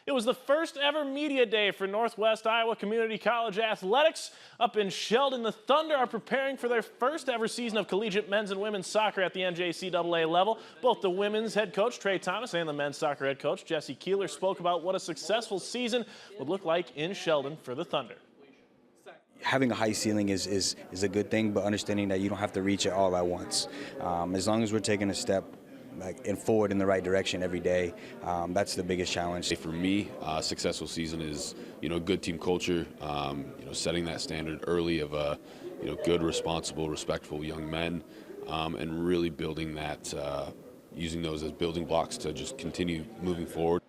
It was the first ever media day for Northwest Iowa Community College athletics. Up in Sheldon, the Thunder are preparing for their first ever season of collegiate men's and women's soccer at the NJCAA level. Both the women's head coach, Trey Thomas, and the men's soccer head coach, Jesse Keeler, spoke about what a successful season would look like in Sheldon for the Thunder. Having a high ceiling is a good thing, but understanding that you don't have to reach it all at once. As long as we're taking a step forward in the right direction every day, that's the biggest challenge. For me, a successful season is good team culture, setting that standard early of good, responsible, respectful young men, and really building that, using those as building blocks to just continue moving forward.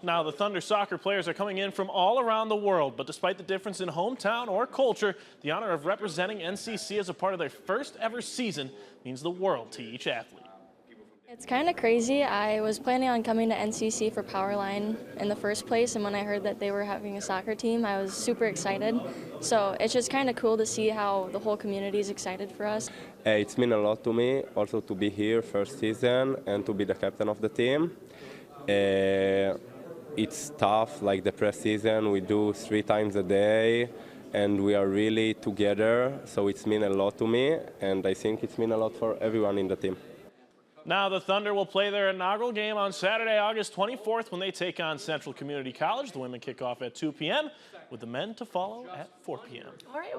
Now, the Thunder soccer players are coming in from all around the world, but despite the difference in hometown or culture, the honor of representing NCC as a part of their first ever season means the world to each athlete. It's kind of crazy. I was planning on coming to NCC for Powerline in the first place, and when I heard that they were having a soccer team, I was super excited. So it's just kind of cool to see how the whole community is excited for us. It's meant a lot to me also to be here first season and to be the captain of the team. It's tough, like the pre-season, we do 3 times a day, and we are really together, so it's mean a lot to me, and I think it's mean a lot for everyone in the team. Now the Thunder will play their inaugural game on Saturday, August 24th when they take on Central Community College. The women kick off at 2 p.m. with the men to follow at 4 p.m. All right.